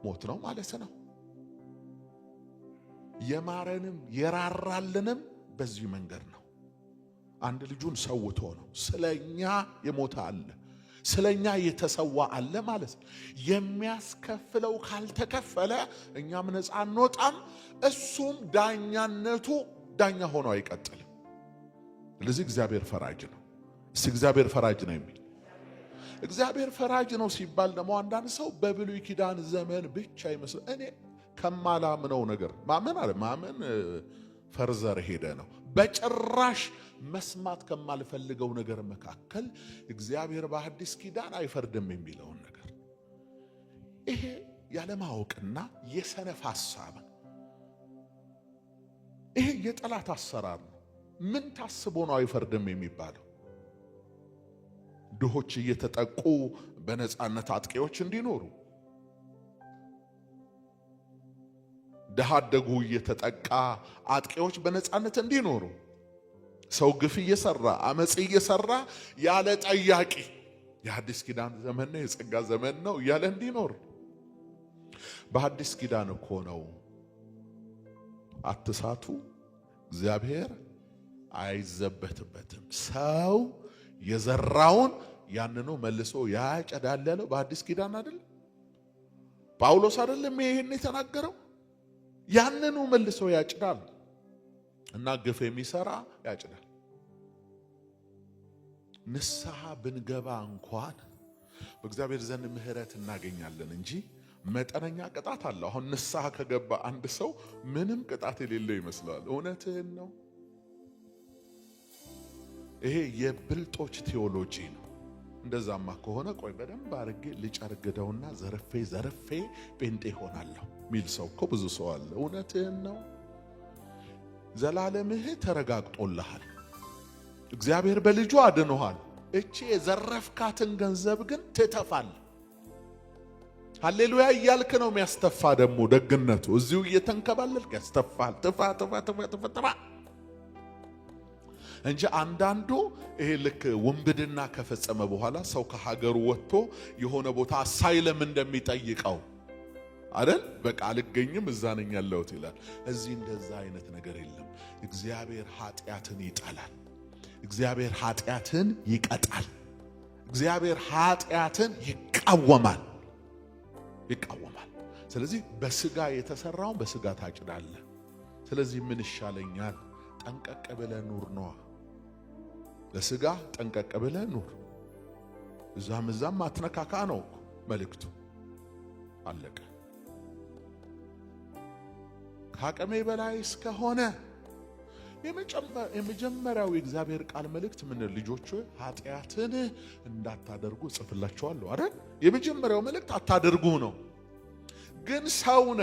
ሞት ነው ማለት ነው። የማረንም የራራልንም በዚህ መንገድ ነው። አንድ ልጁን ሰውቶ ነው ስለኛ የሞተ አለ፣ ስለኛ የተሰዋ አለ ማለት ነው። የሚያስከፍለው ካልተከፈለ እኛም ነፃ አንወጣም። እሱም ዳኛነቱ ዳኛ ሆኖ አይቀጥልም። ስለዚህ እግዚአብሔር ፈራጅ ነው። እስቲ እግዚአብሔር ፈራጅ ነው የሚል እግዚአብሔር ፈራጅ ነው ሲባል ደግሞ አንዳንድ ሰው በብሉይ ኪዳን ዘመን ብቻ ይመስል እኔ ከማላምነው ነገር ማመን ፈርዘር ሄደ ነው። በጭራሽ መስማት ከማልፈልገው ነገር መካከል እግዚአብሔር በአዲስ ኪዳን አይፈርድም የሚለውን ነገር ይሄ ያለማወቅና የሰነፍ ሐሳብ ነው። ይሄ የጠላት አሰራር ነው። ምን ታስቦ ነው አይፈርድም የሚባለው? ድሆች እየተጠቁ በነፃነት አጥቂዎች እንዲኖሩ፣ ድሃ አደጉ እየተጠቃ አጥቂዎች በነፃነት እንዲኖሩ፣ ሰው ግፍ እየሰራ አመጽ እየሰራ ያለ ጠያቂ የሐዲስ ኪዳን ዘመን ነው የጸጋ ዘመን ነው ያለ እንዲኖር። በሐዲስ ኪዳን እኮ ነው አትሳቱ፣ እግዚአብሔር አይዘበትበትም፣ ሰው የዘራውን ያንኑ መልሶ ያጨዳል ያለው በሐዲስ ኪዳን አይደል? ጳውሎስ አይደለም ይሄን የተናገረው? ያንኑ መልሶ ያጭዳል እና ግፍ የሚሰራ ያጭዳል። ንስሐ ብንገባ እንኳን በእግዚአብሔር ዘንድ ምሕረት እናገኛለን እንጂ መጠነኛ ቅጣት አለ። አሁን ንስሐ ከገባ አንድ ሰው ምንም ቅጣት የሌለው ይመስላል። እውነትህን ነው። ይሄ የብልጦች ቴዎሎጂ ነው። እንደዛማ ከሆነ ቆይ በደንብ አድርጌ ልጨርግደውና ዘርፌ ጴንጤ ሆናለሁ ሚል ሰው እኮ ብዙ ሰው አለ። እውነትህን ነው። ዘላለምህ ተረጋግጦልሃል። እግዚአብሔር በልጁ አድኖሃል። እቺ የዘረፍካትን ገንዘብ ግን ትተፋል። ሃሌሉያ እያልክ ነው የሚያስተፋ። ደግሞ ደግነቱ እዚሁ እየተንከባለልክ ያስተፋል። ትፋ እንጂ አንዳንዱ ይሄ ልክ ውንብድና ከፈጸመ በኋላ ሰው ከሀገሩ ወጥቶ የሆነ ቦታ አሳይለም እንደሚጠይቀው አይደል? በቃ አልገኝም እዛ ነኝ ያለሁት ይላል። እዚህ እንደዛ አይነት ነገር የለም። እግዚአብሔር ኃጢአትን ይጠላል። እግዚአብሔር ኃጢአትን ይቀጣል። እግዚአብሔር ኃጢአትን ይቃወማል። ስለዚህ በስጋ የተሰራውን በስጋ ታጭዳለህ። ስለዚህ ምን ይሻለኛል? ጠንቀቅ ብለህ ኑር ነው። ለስጋ ጠንቀቅ ብለህ ኑር። እዛም አትነካካ ነው መልእክቱ። አለቀ። ከአቅሜ በላይ እስከሆነ የመጀመሪያው የእግዚአብሔር ቃል መልእክት ምን? ልጆች ኃጢአትን እንዳታደርጉ ጽፍላችኋለሁ አይደል? የመጀመሪያው መልእክት አታደርጉ ነው። ግን ሰው